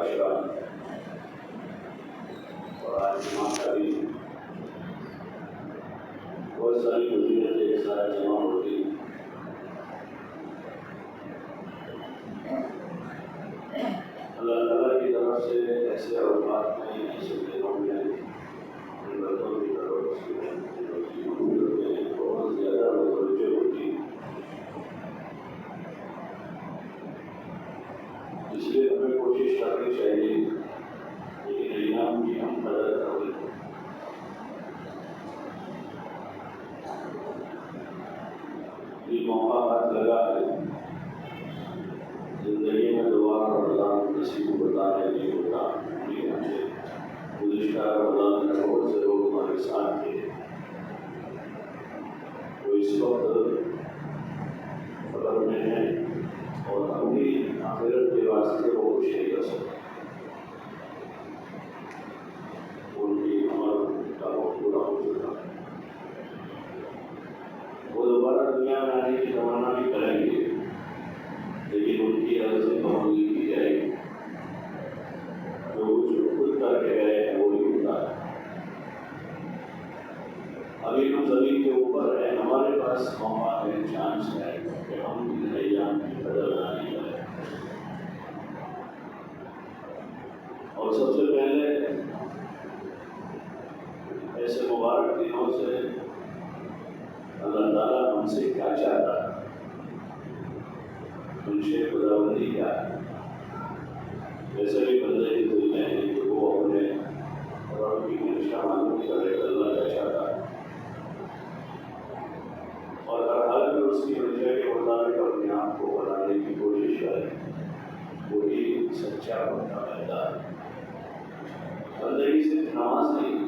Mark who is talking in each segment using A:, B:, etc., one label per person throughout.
A: عاشورہ اور آج جمعہ کا بھی بہت ساری فضیلتیں ایک ساتھ جمع ہوتی. اللہ تعالیٰ کی طرف سے ایسے اوقات میں ایسے دنوں میں ان بندوں کی طرف سے بہت زیادہ متوجہ ہوتی. اس لیے ہمیں کوشش کرنی چاہیے کہ ایام کی ہم قدر کریں. یہ موقع ہاتھ لگا ہے، زندگی میں دوبارہ رمضان کسی کو بتانے نہیں ہوتا. مجھے گزشتہ رمضان میں بہت سے لوگ ہمارے ساتھ تھے، وہ اس وقت قبر میں ہیں اور اپنی آخرت کے واسطے وہ کچھ نہیں کر سکتے. ان کی عمر کا وقت پورا ہو چکا ہے. وہ دوبارہ دنیا میں آنے کی تمنا بھی کریں گے، لیکن ان کی عرض قبولی کی جائے گی. جو کچھ خود کر کے گئے ہیں وہ بھی ہوتا ہے. ابھی ہم زمین کے اوپر ہیں، ہمارے پاس موقع ہے، چانس ہے کہ ہم ان ایام کی قدر دانی کریں. اور سب سے پہلے ایسے مبارک دنوں سے اللہ تعالیٰ ہم سے کیا چاہتا ہے، منشے خداوندی کیا ہے. ویسے بھی بندے کی دل میں ہے کہ وہ اپنے رب کی منشا معلوم کرے، اللہ کیا چاہتا ہے، اور ہر حال میں اس کی منشا کے مطابق اپنے آپ کو بنانے کی کوشش کرے. وہی سچا بندہ پیدا ہے. بندگی صرف نماز نہیں،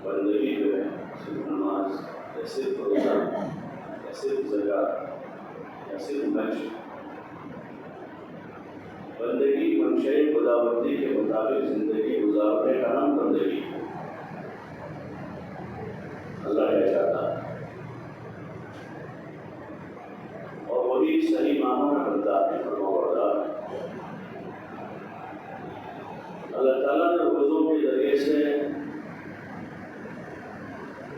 A: بندگی جو ہے صرف نماز یا صرف روزہ یا صرف زکات یا صرف حج. بندگی منشاء خداوندی کے مطابق زندگی گزارنے کا نام بندگی ہے. اللہ کیا چاہتا ہے اور وہی صحیح معنوں میں بنتا ہے، فرمانبردار ہے. اللہ تعالیٰ نے روزوں کے ذریعے سے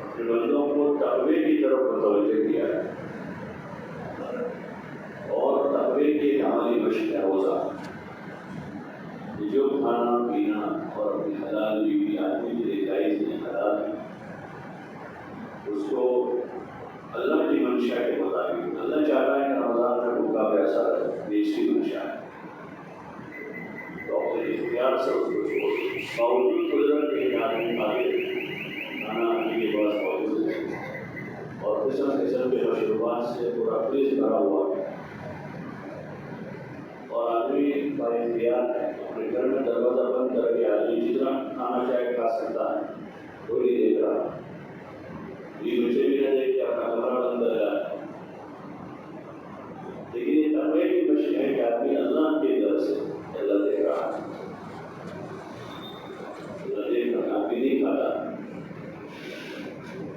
A: اپنے بندوں کو تقوی کی طرف متوجہ کیا ہے، اور تقوی کی عملی مشق ہے روزہ. جو کھانا پینا اور اپنی حلال بیوی آدمی کے لیے جائز نہیں، حلال ہے، اس کو اللہ کی منشا کے مطابق اللہ چاہتا ہے کہ رمضان میں بھوکا پیاسا رہے، یہ اس کی منشا ہے. تو اپنے اختیار سے اس کو باوجود قدرت کے آدمی کھانا آدمی کے پاس موجود ہے اور قسم قسم کے مشروبات سے پورا فریج بھرا ہوا ہے، اور آدمی کا اختیار ہے اپنے گھر میں دروازہ بند کر کے آدمی جتنا کھانا چاہے کھا سکتا ہے، کوئی نہیں دیکھ رہا. یہ مجھے بھی نہ دیکھ کے اپنا کمرہ بند کر رہا ہے. لیکن یہ تقوی کی مشق ہے کہ آدمی اللہ کی طرف سے اللہ دیکھ رہا ہے، اللہ دیکھ رہا ہے. آدمی نہیں کھاتا،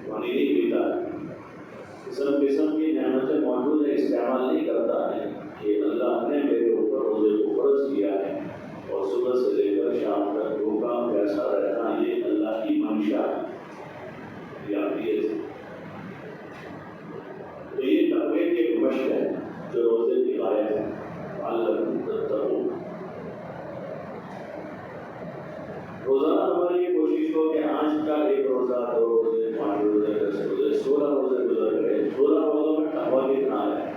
A: پانی نہیں پیتا، قسم قسم کی نعمتیں موجود ہیں، استعمال نہیں کرتا ہے. کہ اللہ نے میرے اوپر روزے کو فرض کیا ہے اور صبح سے لے کر شام تک بھوکا پیاسا رہنا، یہ اللہ کی منشا ہے. تو یہ تقوی کی ایک مشق ہے جو روزے کی آیت ہے. روزانہ ہماری یہ کوشش ہو کہ آج کا ایک روزہ، 2 روزے، 5 روزے، 10 روزے، 16 روزے گزر گئے. 16 روزوں میں تقوی کتنا ہے؟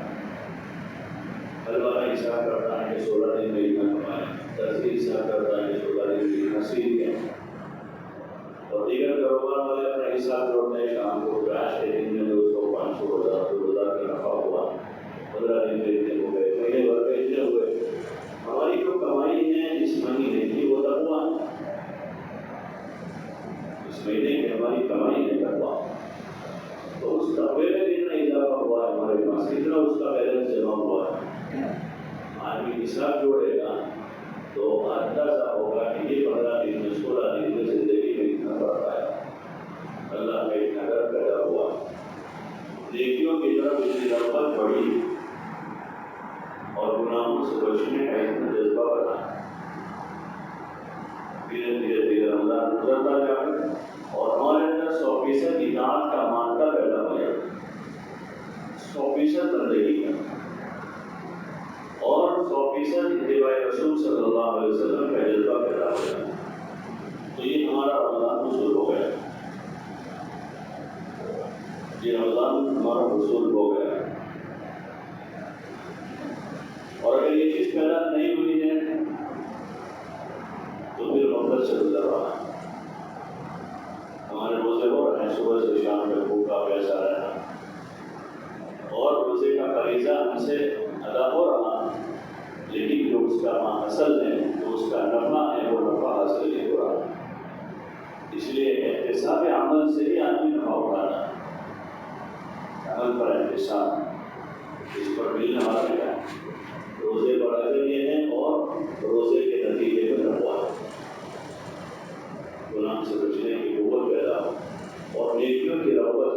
A: ہر والا حساب کرتا ہے کہ 16 دن میں اتنا کمایا، 10 دن حساب کرتا ہے کہ 16 دن میں اتنا سیکھ گیا، اور دیگر کاروبار والے اپنا حساب جوڑتے ہیں. شام کو 5 دن میں 200، 500، 1000 کا نفع ہوا، 15 دن میں اتنے ہو گئے، مہینے بھر میں اتنے ہوئے. ہماری جو کمائی ہے اس مہینے کی وہ تقویٰ، اس مہینے کی ہماری کمائی ہے تقویٰ. تو اس تقوی میں کتنا اضافہ ہوا ہے ہمارے پاس، کتنا اس کا بیلنس جمع ہوا ہے. آدمی حساب جوڑے گا تو اندازہ ہوگا کہ یہ 15 دن میں 16 دن میں زندگی میں اتنا فرق آیا، اللہ کا اتنا ڈر پیدا ہوا، نیکیوں کی طرف اتنی رغبت بڑھی. اور گناہوں سے بچنے کا اتنا جذبہ بنا. دھیرے دھیرے دھیرے رمضان گزرتا جائے اور ہمارے اندر 100% اطاعت کا مادہ پیدا ہو جائے, 100% بندگی کا اور 100% اتباع رسول صلی اللہ علیہ وسلم کا جذبہ پیدا ہو جائے. تو یہ ہمارا رمضان حصول ہو گیا, یہ رمضان ہمارا حصول ہو گیا. اور اگر یہ چیز پیدا نہیں ہوئی ہے تو پھر غفلت سے گزر رہا ہے. ہمارے روزے ہو رہے ہیں صبح سے شام تک بھوکا پیسہ رہنا, اور روزے کا فریضہ ہم سے ادا ہو رہا, لیکن جو اس کا اصل ہے, جو اس کا نفع ہے, وہ نفع حاصل نہیں ہو رہا. اس لیے احتساب عمل سے ہی آدمی نفع اٹھانا, عمل پر احتساب, اس پر ملنے والا کیا ہے, روزے پر اجر یہ ہے اور روزے کے نتیجے میں تقویٰ, گناہ سے بچنے کی قوت پیدا ہو اور نیکیوں کی رغبت.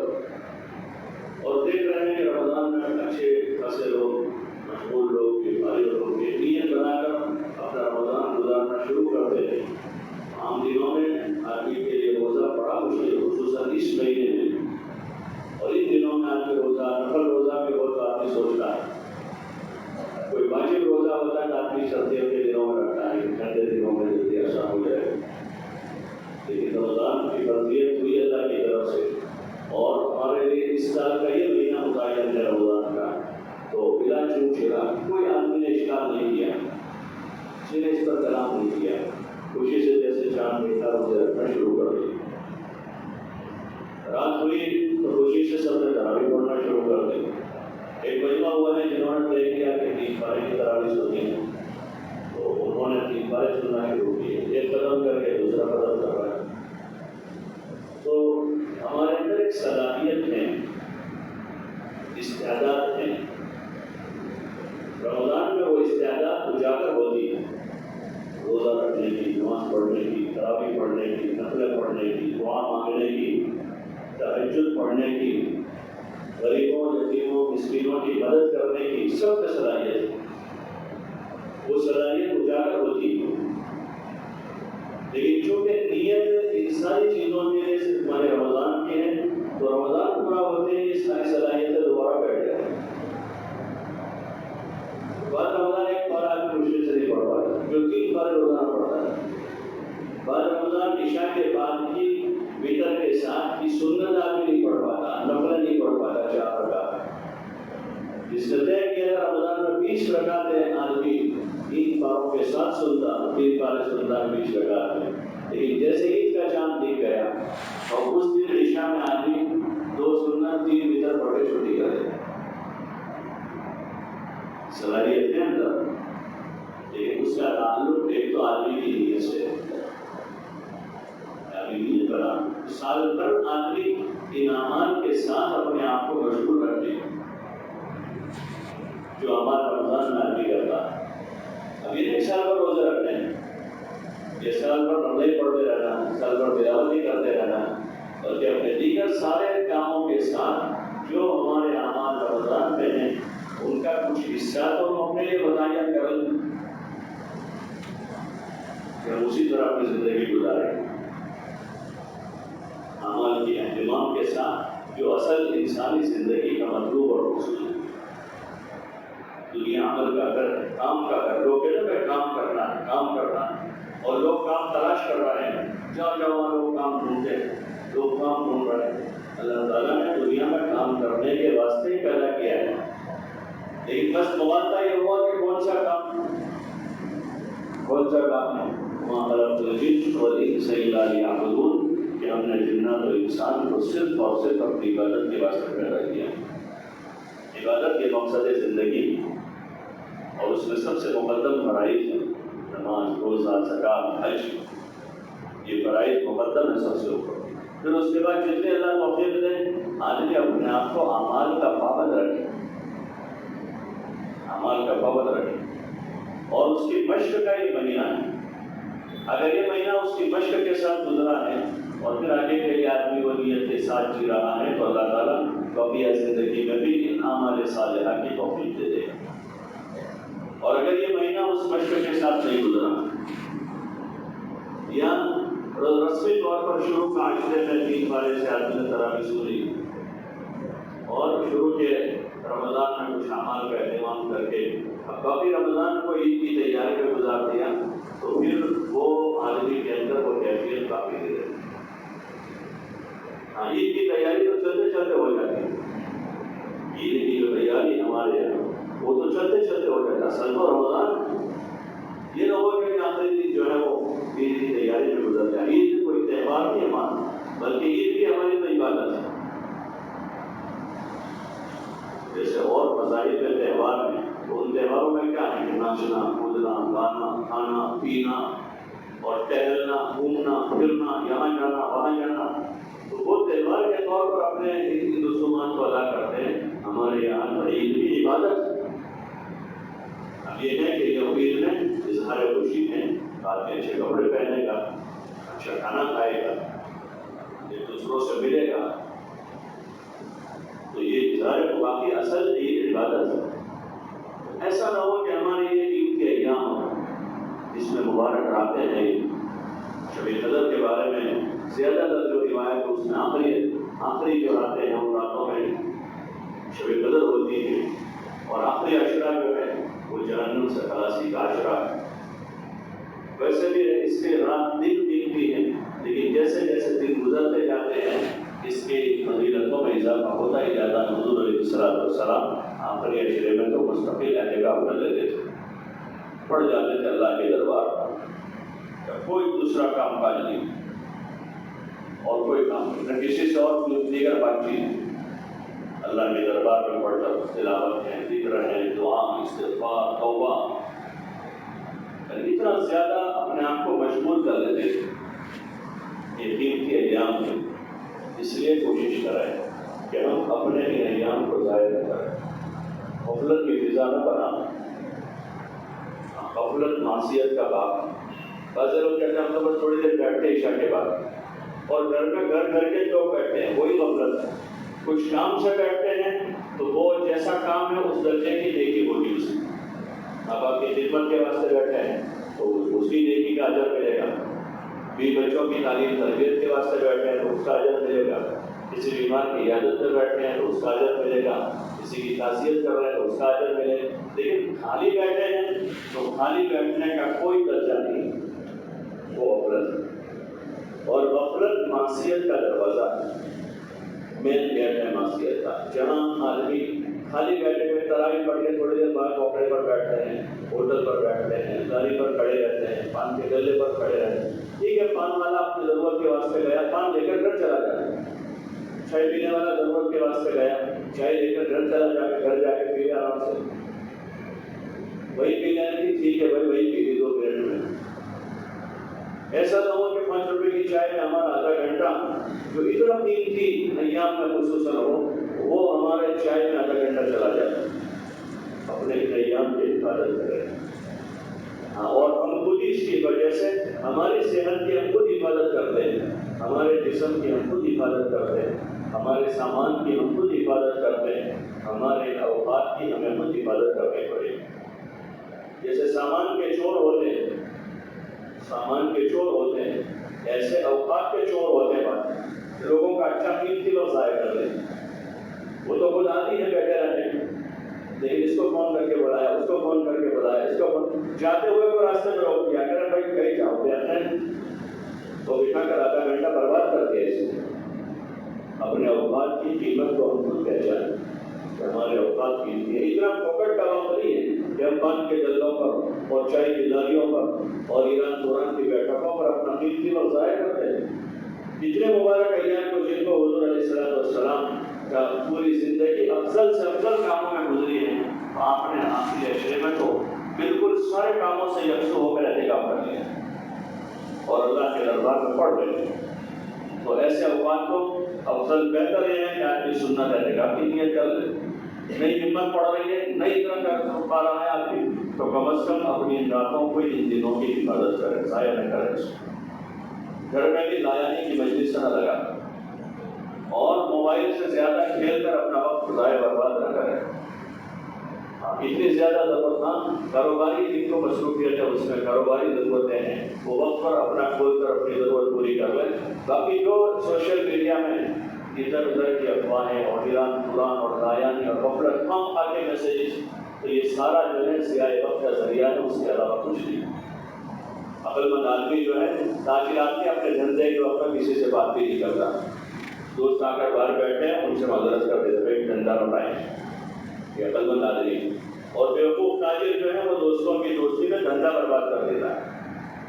A: اور دیکھ رہے ہیں کہ رمضان میں اچھے خاصے لوگ, مشغول لوگ, بیماری لوگ یہ نیت بنا کر اپنا رمضان گزارنا شروع کرتے ہیں. عام دنوں میں آدمی کے لیے روزہ بڑا مشکل, خصوصاً اس مہینے میں, اور ان دنوں میں آدمی روزہ, نفل روزہ بھی بہت آدمی سوچتا ہے. کوئی واجب روزہ ہوتا ہے تو آدمی سردیوں کے دنوں میں رکھتا ہے, ٹھنڈے دنوں میں جلدی ایسا ہو جائے. لیکن رمضان کی فرضیت ہوئی اللہ کی طرف سے, اور ہمارے لیے اس سال کا یہ مہینہ متعین ہے رمضان کا, تو بلا چوک چرا کوئی آدمی نے اشکال نہیں کیا, کسی نے اس پر کلام نہیں کیا, خوشی سے جیسے چاند دیکھا روزے رکھنا شروع کر دی. رات ہوئی تو خوشی سے سب نے تراویح پڑھنا شروع کر دی. ایک مجمع ہوا ہے جنہوں نے طے کیا کہ 3 پارے کی تراویح سنی ہے, تو انہوں نے 3 پارے سننا شروع کیے, ایک قدم کر کے دوسرا قدم کر رہا ہے. تو ہمارے اندر ایک صلاحیت ہے, استعداد ہے. رمضان میں وہ استعداد اجاگر ہوتی ہے, روزہ رکھنے کی, نماز پڑھنے کی, تراویح پڑھنے کی, نفلیں پڑھنے کی, دعا مانگنے کی, تہجد پڑھنے کی, غریبوں, یتیموں, مسکینوں کی مدد کرنے کی, سب کی صلاحیت ہے. وہ صلاحیت اجاگر ہوتی ہے. لیکن چونکہ نیت ان ساری چیزوں میں صرف ہمارے رمضان کی ہے, تو رمضان پورا ہوتے ہیں یہ ساری صلاحیتیں دوبارہ بیٹھ جائیں. بعد رمضان ایک بار آدمی مشکل سے نہیں پڑھ پاتا, جو 3 بار روزانہ پڑھتا ہے. بعد رمضان عشاء کے بعد کی وتر کے ساتھ کی سنت آدمی نہیں پڑھ پاتا, نفل نہیں پڑھ پاتا 4 رکعت. جس نے طے کیا رمضان میں 20 رکعتیں آدمی 3 پاروں کے ساتھ سنتا, 3 پارے سنتا 20 رکعت میں. لیکن جیسے عید کا چاند دکھ گیا اور اس دن عشاء میں آدمی 2 سنت 3 وتر پڑھ کے چھٹی کرے. صلاحیت ہے اندر, لیکن اس کا تعلق ایک تو آدمی کی نیت سے, آدمی نیت بنا سال بھر آدمی انعامات کے ساتھ اپنے آپ کو مشغول رکھتے ہیں, جو ہمارا رمضان میں آدمی کرتا ہے. ابھی ایک سال پر روزہ رکھتے ہیں, یہ سال پر نمازیں پڑھتے رہنا, سال پر تلاوت کرتے رہنا, اور کہ اپنے دیگر سارے کاموں کے ساتھ جو ہمارے اعمال رمضان میں ہیں ان کا کچھ حصہ تو ہم اپنے لیے متعین کر لیں کہ ہم اسی طرح اپنی زندگی گزاریں. اعمال کے اہتمام کے ساتھ جو اصل انسانی زندگی کا مطلوب اور مقصود ہے. دنیا عمل کا کر, کام کا کر, لوگ کہتے ہیں کام کرنا, اور لوگ کام تلاش کر رہے ہیں. جہاں لوگ کام ڈھونڈتے ہیں, لوگ کام ڈھونڈ رہے ہیں. اللہ تعالیٰ نے دنیا میں کام کرنے کے واسطے ہی پیدا کیا ہے, لیکن بس موازنہ یہ ہوا کہ کون سا کام ہے. وہاں خلقت الجن والانس الا لیعبدون, کہ ہم نے جنات اور انسان کو صرف اور صرف اپنی عبادت کے واسطے پیدا کیا. عبادت کے مقصد زندگی, اور اس میں سب سے مقدم فرائض ہے نماز, روزہ, زکات, حج. یہ فرائض مقدم ہے سب سے اوپر. پھر اس کے بعد جتنے اللہ توفیق دیں آدمی اپنے آپ کو اعمال کا پابند رکھے, اعمال کا پابند رکھے, اور اس کی مشق کا یہ مہینہ ہے. اگر یہ مہینہ اس کی مشق کے ساتھ گزرا ہے اور پھر آگے کے لیے آدمی وہ نیت کے ساتھ جی رہا ہے, تو اللہ تعالیٰ بقیہ زندگی میں بھی ان اعمال صالحہ کی توفیق دے دے گا. اور اگر یہ مہینہ اس مشق کے ساتھ نہیں گزرا یا رسمی طور پر شروع کا عشرے میں 3 بارے سے آدمی نے تراویح سنی اور شروع کے رمضان میں کچھ اعمال کا اہتمام کر کے باقی رمضان کو عید کی تیاری میں گزار دیا تو پھر وہ آدمی کے اندر وہ کیفیت کافی دے رہی. ہاں عید کی تیاری تو چلتے چلتے ہو جاتی ہے. عید کی جو تیاری ہمارے یہاں وہ تو چلتے چلتے ہو جاتا ہے. اصل تو رمضان یہ نہ ہو کہ آخری دن جو ہے وہ عید کی تیاری میں گزر جائے. عید کوئی تہوار نہیں ہمارا بلکہ عید بھی ہماری تو عبادت ہے. جیسے اور مذاہب کے تہوار میں تو ان تہواروں میں کیا ہے کہ ناچنا کودنا گانا کھانا پینا اور ٹہلنا گھومنا پھرنا یہاں جانا وہاں جانا تو وہ تہوار کے طور پر اپنے رسومات کو ادا کرتے ہیں. ہمارے یہاں عید بھی عبادت. اب یہ ہے کہ یہ عید میں اظہار خوشی میں آدمی اچھے کپڑے پہنے گا اچھا کھانا کھائے گا ایک دوسروں سے ملے گا تو یہ اظہار باقی اصل عید عبادت ہے. ایسا نہ ہو کہ ہمارے یہ عید کے ایام جس میں مبارک راتیں ہیں شب قدر کے بارے میں زیادہ تر جو روایت اس میں آخری جو راتیں ہیں ان راتوں میں شب قدر ہوتی ہے اور آخری عشرہ جو ہے وہ جہنم سے خلاصی کا عشرہ ہے. ویسے بھی اس کے رات دن بھی ہیں لیکن جیسے جیسے دن گزرتے جاتے ہیں اس کی فضیلتوں میں اضافہ ہوتا ہی جاتا ہے. حضور علیہ السلام آخری عشرے میں تو مستقل اعتکاف کر لیتے تھے پڑ جاتے تھے اللہ کے دربار پر. کوئی دوسرا کام کاج نہیں اور کوئی کام نہ کسی سے اور دیگر بات چیت اللہ کے دربار میں پڑھ کر تلاوت ہے ذکر ہے دعا استغفار توبہ اتنا زیادہ اپنے آپ کو مشغول کر لیتے تھے یہ دین کے ایام میں. اس لیے کوشش کریں کہ ہم اپنے ان ایام کو ضائع نہ کریں. غفلت کی فضا نہ بنائیں. غفلت معصیت کا باپ. بعض لوگ کہتے ہیں ہم تو بس تھوڑی دیر بیٹھتے عشاء کے بعد اور گھر میں گھر کے لوگ بیٹھتے ہیں وہی غفلت ہے. کچھ کام سے بیٹھتے ہیں تو وہ جیسا کام ہے اس درجے کی نیکی ہوگی اس میں. اب آپ کی خدمت کے واسطے بیٹھے ہیں تو اس کی نیکی کا اجر ملے گا. بچوں کی تعلیم تربیت کے واسطے بیٹھے ہیں تو اس کا اجر ملے گا. کسی بیمار کی عیادت میں بیٹھے ہیں تو اس کا اجر ملے گا. کسی کی تعزیت کر رہے ہیں تو اس کا اجر ملے گا. لیکن خالی بیٹھے ہیں تو خالی بیٹھنے کا کوئی درجہ نہیں. وہ غفلت ہے اور غفلت معصیت کا دروازہ ہے. مین گیٹ ہے معصیت کا. جہاں آدمی خالی بیٹھے ہوئے تراویح پڑھ کے تھوڑی دیر بعد کوپڑے پر بیٹھتے ہیں ہوٹل پر بیٹھتے ہیں گاڑی پر کھڑے رہتے ہیں پان کے گلے پر کھڑے رہتے ہیں. ٹھیک ہے پان والا اپنی ضرورت کے واسطے گیا پان لے کر گھر چلا جاتا ہے. چائے پینے والا ضرورت کے واسطے گیا چائے لے کر گھر چلا جا کے گھر جا کے پی آرام سے. وہی پی لینے کی ٹھیک ہے بھائی وہی پی لی 2 منٹ میں. ایسا نہ ہو کہ 5 روپے کی چائے میں ہمارا آدھا گھنٹہ جو اتنا قیمتی ایام میں خصوصاً ہو وہ ہمارے چائے میں آدھا گھنٹہ چلا جاتا ہے. اپنے ایام کی حفاظت کریں. اور ہم خود اس کی وجہ سے ہماری صحت کی ہم خود حفاظت کرتے ہیں ہمارے جسم کی ہم خود حفاظت کرتے ہیں ہمارے سامان کی ہم خود حفاظت کرتے ہیں ہمارے اوقات کی ہمیں خود حفاظت کرنی پڑے گی. جیسے سامان کے چور ہوتے ہیں ایسے اوقات کے چور ہوتے ہیں. لوگوں کا اچھا قیمتی وقت ضائع کر لیں. وہ تو خود آتی ہے بیٹھے رہتے لیکن اس کو فون کر کے بلایا اس کو فون کر کے بلایا اس کو فون جاتے ہوئے کو راستے میں روک دیا کہ بھائی کہیں جاؤ گے تو بٹھا کر آدھا گھنٹہ برباد کر دیا. اس نے اپنے اوقات کی قیمت کو ہم خود پہچانیں کہ ہمارے اوقات قیمتی ہے. اتنا پھوکٹ کا وقت نہیں ہے کہ ہم پان کے دلوں پر اور چائے کی لاریوں پر اور ایران دوران کی بیٹھکوں پر اپنا قیمتی وقت ضائع کرتے ہیں. اتنے مبارک ایام کو جن کو حضور علیہ السلام کا پوری زندگی افضل سے افضل کاموں میں گزری ہے آپ نے آخری عشرے میں تو بالکل سارے کاموں سے یکسو ہو کر اعتکاف کر لیا اور اللہ کے دربار میں پڑھ گئے. تو ایسے اوقات کو افضل بہتر یہ ہے کہ آدمی سنت اعتکاف کی نیت کر لے. نئی ہمت پڑ رہی ہے نئی طرح کر پا رہا ہے آدمی تو کم از کم اپنی ان راتوں کو ان دنوں کی حفاظت کرے ضائع نہ کرے. گھر میں بھی لایانی کی مجلس نہ لگا اور موبائل سے زیادہ کھیل کر اپنا وقت ضائع برباد نہ کرے. اتنی زیادہ ضرورت نہ، کاروباری جن کو مصروفیت ہے اس میں کاروباری ضرورتیں ہیں وہ وقت پر اپنا کھول کر اپنی ضرورت پوری کر لیں. باقی جو سوشل میڈیا میں ادھر ادھر کی افواہیں اور ایران قرآن اور دایانی اور غفلت خام خواہ کے میسیجز، تو یہ سارا جو ہے ضیاء وقت کا ذریعہ ہے، اس کے علاوہ کچھ نہیں. عقل مند آدمی جو ہے تاکہ آدمی اپنے دھندے کے وقت میں کسی سے بات بھی نہیں کرتا. دوست آ کر باہر بیٹھے ہیں ان سے معذرت کر دیتے ہیں دھندا بتائیں، یہ عقل مند آدمی. اور بیوقوف تاجر جو ہے وہ دوستوں کی دوستی میں دھندا برباد کر دیتا ہے.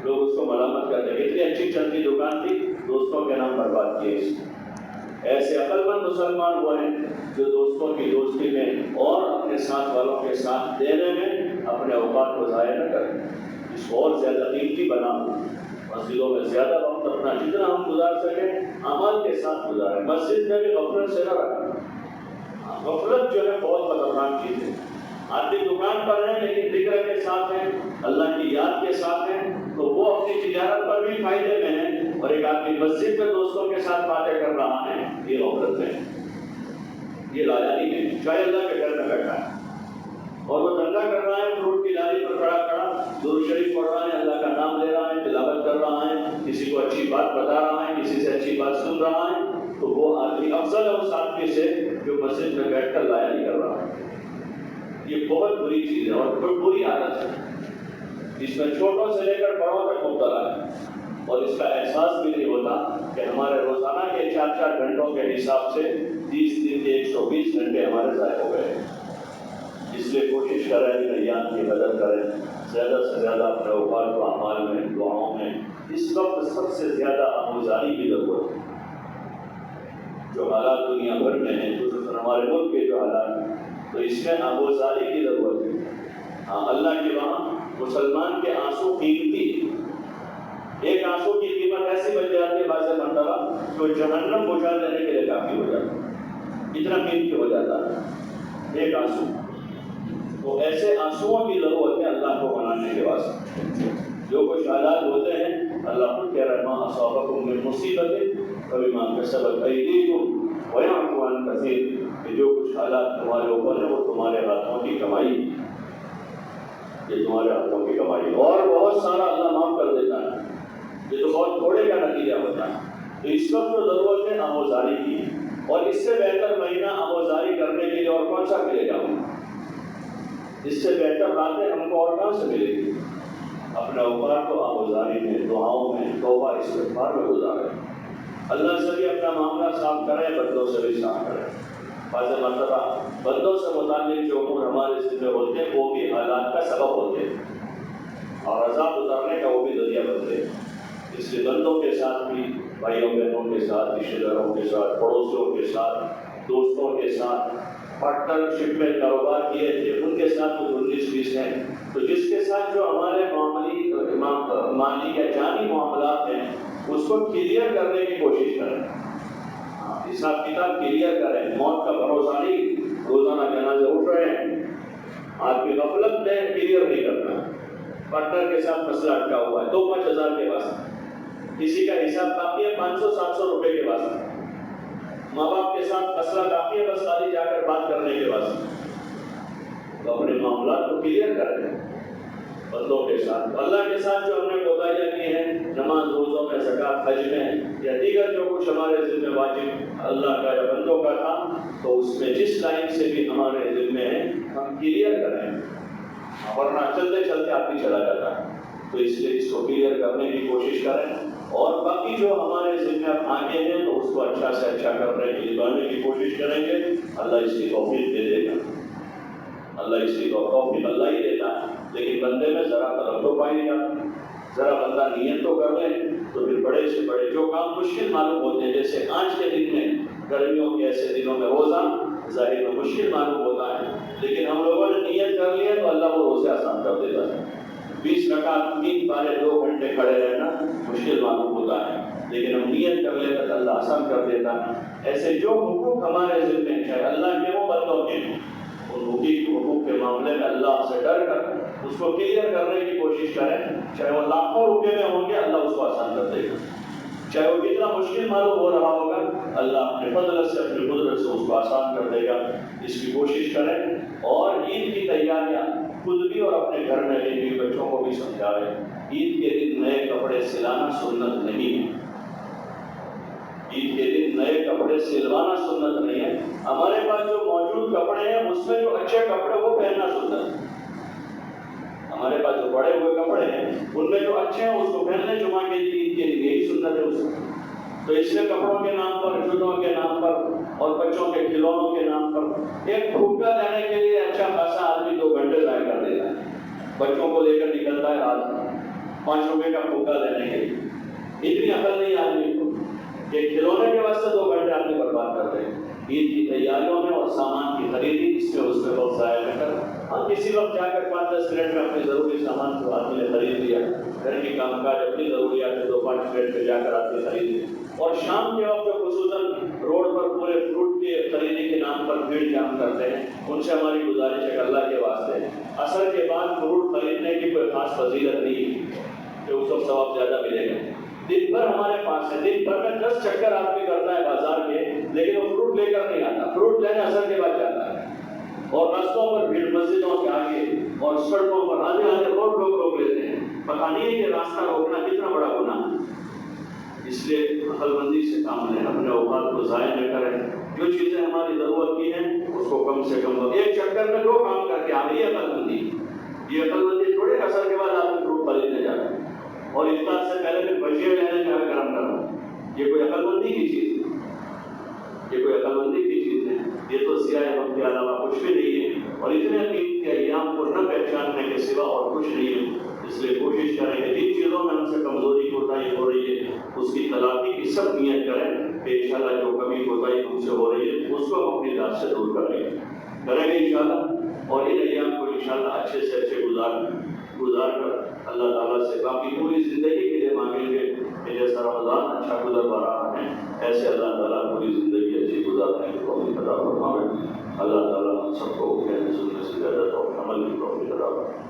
A: لوگ اس کو ملامت کرتے ہیں اتنی اچھی چلتی دکان تھی، دوستوں کے نام برباد کیے. ایسے عقل مند مسلمان وہ ہیں جو دوستوں کی دوستی میں اور اپنے ساتھ والوں کے ساتھ دینے میں اپنے اوقات کو ضائع نہ کریں، اس کو اور زیادہ قیمتی بنا. مسجدوں میں زیادہ وقت اپنا جتنا ہم گزار سکیں عمل کے ساتھ گزاریں. مسجد میں بھی غفلت سے نہ رکھیں. غفلت جو ہے بہت خطرناک چیز ہے. آدمی دکان پر ہے لیکن ذکر کے ساتھ ہیں، اللہ کی یاد کے ساتھ ہیں، تو وہ اپنی تجارت پر بھی فائدے میں ہے. اور ایک آدمی مسجد میں دوستوں کے ساتھ باتیں کر رہا ہے، یہ غفلت ہے، یہ لایانی ہے. چاہے اللہ کے گھر میں بیٹھا ہے اور وہ دھندا کر رہا ہے، فروٹ کی لاری پر کھڑا کھڑا درود شریف پڑھ رہا ہے، اللہ کا نام لے رہا ہے، تلاوت کر رہا ہے، کسی کو اچھی بات بتا رہا ہے، کسی سے اچھی بات سن رہا ہے، تو وہ آدمی افضل ہے اس آدمی سے جو مسجد میں بیٹھ کر لایانی کر رہا ہے. یہ بہت بری چیز ہے اور بہت بری عادت ہے. اس میں چھوٹوں سے لے کر بڑوں تک مبتلا ہے اور اس کا احساس بھی نہیں ہوتا کہ ہمارے روزانہ کے 4 گھنٹوں کے حساب سے 30 دن کے 120 گھنٹے ہمارے ضائع ہو گئے. اس لیے کوشش کریں کہ ایام کی قدر کریں، زیادہ سے زیادہ اپنے اوقات و اعمال میں دعاؤں میں. اس وقت سب سے زیادہ آموزاری کی ضرورت ہے. جو حالات دنیا بھر میں ہیں، خصوصاً ہمارے ملک کے جو حالات ہیں، تو اس میں آموزاری کی ضرورت ہے. اللہ کے وہاں مسلمان کے آنسو قیمتی ہے. ایک آنسو کی قیمت ایسی بن جاتی ہے بعض مرتبہ جو جہنم بجھا دینے کے لیے کافی ہو جاتا ہے، اتنا قیمتی ہو جاتا ہے ایک آنسو. تو ایسے آنسوؤں کی ضرورت ہے اللہ کو منانے کے واسطے. جو کچھ حالات ہوتے ہیں اللہ خود کہہ رہا ہے ما اصابکم من مصیبت فبما کسبت ایدیکم ویعفو عن کثیر، کہ جو کچھ حالات تمہارے اوپر ہیں وہ تمہارے ہاتھوں کی کمائی، یہ تمہارے ہاتھوں کی کمائی. اور بہت سارا اللہ معاف کر دیتا ہے، یہ تو بہت تھوڑے کا نتیجہ ہوتا ہے. تو اس وقت تو ضرورت ہے آموزاری کی، اور اس سے بہتر مہینہ آموزاری کرنے کے لیے اور کون سا ملے گا؟ اس سے بہتر راتیں ہم کو اور کہاں سے ملے گی؟ اپنے اوقات کو آموزاری میں، دعاؤں میں، توبہ استغفار میں گزاریں. اللہ سے بھی اپنا معاملہ صاف کریں، بندوں سے بھی صاف کریں. بعض مرتبہ بندوں سے متعلق جو امور ہمارے ذمہ ہوتے ہیں وہ بھی حالات کا سبب ہوتے ہیں اور عذاب اتارنے کا وہ بھی ذریعہ بنتے ہیں. اس لیے بندوں کے ساتھ بھی، بھائیوں بہنوں کے ساتھ، رشتے داروں کے ساتھ، پڑوسیوں کے ساتھ، دوستوں کے ساتھ، پارٹنرشپ میں کاروبار کیے تھے ان کے ساتھ وہ 19-20 ہیں. تو جس کے ساتھ جو ہمارے مالی یا جانی معاملات ہیں اس کو کلیئر کرنے کی کوشش کریں. حساب کتاب کلیئر کریں. موت کا بھروسہ نہیں، روزانہ جنازے اٹھ رہے ہیں، آپ کی غفلت میں کلیئر نہیں کرنا. پارٹنر کے ساتھ مسئلہ اٹکا ہوا ہے 2-5 ہزار کے واسطے، کسی کا حساب کافی ہے 500-700 روپے کے واسطے، ماں باپ کے ساتھ مسئلہ کافی ہے بس خالی جا کر بات کرنے کے واسطے. تو اپنے معاملات کو کلیئر کریں بندوں کے ساتھ. اللہ کے ساتھ جو ہم نے کوتاہیاں کی ہیں نماز روزوں میں، زکوٰۃ، حج میں یا دیگر جو کچھ ہمارے ذمہ واجب اللہ کا یا بندوں کا تھا، تو اس میں جس لائن سے بھی ہمارے ذمہ ہیں ہم کلیئر کریں، ورنہ چلتے چلتے آدمی چلا جاتا ہے. تو اس لیے اس کو کلیئر کرنے کی کوشش کریں اور باقی جو ہمارے ذمہ آگے ہیں تو اس کو اچھا سے اچھا کرنے کی نبھانے کی کوشش کریں گے. اللہ اس کی توفیق دے دے گا. اللہ اس کی توفیق اللہ ہی دیتا ہے، لیکن بندے میں ذرا قدم تو پائی نہیں آتا. ذرا بندہ نیت تو کر لے تو پھر بڑے سے بڑے جو کام مشکل معلوم ہوتے ہیں، جیسے آج کے دن میں گرمیوں کے ایسے دنوں میں روزہ ظاہر میں مشکل معلوم ہوتا ہے، لیکن ہم لوگوں نے نیت کر لی ہے تو اللہ وہ روزے آسان کر دیتا ہے. 20 رکعت 3 پارے 2 گھنٹے کھڑے رہنا مشکل معلوم ہوتا ہے، لیکن ہم نیت کر لیتے تو اللہ آسان کر دیتا ہے. ایسے جو حقوق ہمارے ذمہ ہیں اللہ کے وہ بندوں کے ہیں، ان حقوق کے معاملے میں اللہ سے ڈر کر اس کو کلیئر کرنے کی کوشش کریں. چاہے وہ لاکھوں روپے میں ہوں گے اللہ اس کو آسان کر دے گا. چاہے وہ کتنا مشکل معلوم ہو رہا ہوگا، اللہ اپنے فضل سے اپنی قدرت سے اس کو آسان کر دے گا۔ اس کی کوشش کریں اور عید کی تیاریاں خود بھی اور اپنے گھر میں بھی بچوں کو بھی سمجھائیں۔ عید کے دن نئے کپڑے سلانا سنت نہیں ہے، عید کے دن نئے کپڑے سلوانا سنت نہیں ہے۔ ہمارے پاس جو موجود کپڑے ہیں اس میں جو اچھے کپڑے وہ پہننا سنت ہے۔ ہمارے پاس جو بڑے ہوئے کپڑے ہیں ان میں جو اچھے ہیں اس کو پہننے جمعہ کے لیے، عید کے لیے، یہی سنت ہے اس میں۔ تو اس لیے کپڑوں کے نام پر، جوتوں کے نام پر اور بچوں کے کھلونوں کے نام پر ایک پھوکا دینے کے لیے اچھا خاصا آدمی 2 گھنٹے ضائع کر دیتا ہے، بچوں کو لے کر نکلتا ہے رات میں 5 روپے کا پھوکا دینے کے لیے۔ اتنی عقل نہیں آدمی کو کہ کھلونے کے واسطے 2 گھنٹے آدمی برباد کرتے ہیں۔ عید کی تیاریوں میں اور سامان کی خریدی اس میں وقت ضائع نہ کر، ہم کسی وقت جا کر 5-10 منٹ میں اپنی ضروری سامان کو آدمی نے خرید لیا، گھر کی کام کاج اپنی ضروریات 2-5 منٹ میں جا کر آدمی خرید لی، اور شام کے وقت خصوصاً روڈ پر پورے فروٹ کے خریدی کے نام پر بھیڑ جام کرتے ہیں، ان سے ہماری گزارش ہے اللہ کے واسطے عصر کے بعد فروٹ خریدنے کی کوئی خاص فضیلت نہیں کہ اس وقت ثواب زیادہ ملے گا۔ دن بھر ہمارے پاس ہے، دن بھر میں 10 چکر آدمی کرتا ہے بازار کے، لیکن وہ فروٹ لے کر نہیں آتا، فروٹ لینے عصر کے بعد جاتا ہے، اور رستوں پر بھیڑ، مسجدوں کے آگے اور سڑکوں پر آدھے اور لوگ روک لیتے ہیں۔ پتہ نہیں ہے کہ راستہ روکنا کتنا بڑا گناہ ہے۔ اس لیے عقل مندی سے کام لیں، اپنے اوقات کو ضائع نہ کریں، جو چیزیں ہماری ضرورت کی ہیں اس کو کم سے کم ایک چکر میں 2 کام کر کے آ رہی ہے عقل مندی۔ یہ عقل مندی تھوڑے عصر کے بعد آدمی فروٹ خریدنے جاتا ہے اور افطار سے پہلے پھر بجیے لینے جا کر گرم کرنا، یہ کوئی عقل مندی کی چیز ہے، یہ کوئی عقل مندی کی چیز ہے، یہ تو ضیاء وقت کے علاوہ کچھ بھی نہیں ہے، اور اتنے قیمتی ایام کو نہ پہچاننے کے سوا اور کچھ نہیں ہے۔ اس لیے کوشش کریں کہ جن چیزوں میں ہم سے کمزوری کوتاہی ہو رہی ہے اس کی تلافی کی سب نیت کریں کہ انشاءاللہ جو کمی کوتاہی ہم سے ہو رہی ہے اس کو ہم اپنی ذات سے دور کریں گے انشاءاللہ، اور ان ایام کو انشاءاللہ اچھے سے اچھے گزار کر اللہ تعالیٰ سے باقی پوری زندگی کے لیے مانگیں گے کہ جیسا رمضان اچھا گزر پا رہا ہے ایسے اللہ تعالیٰ پوری زندگی اچھی گزارنے کی توفیق عطا فرمائے۔ اللہ تعالیٰ ہم سب کو کہنے سننے سے زیادہ عمل کی توفیق عطا فرمائے۔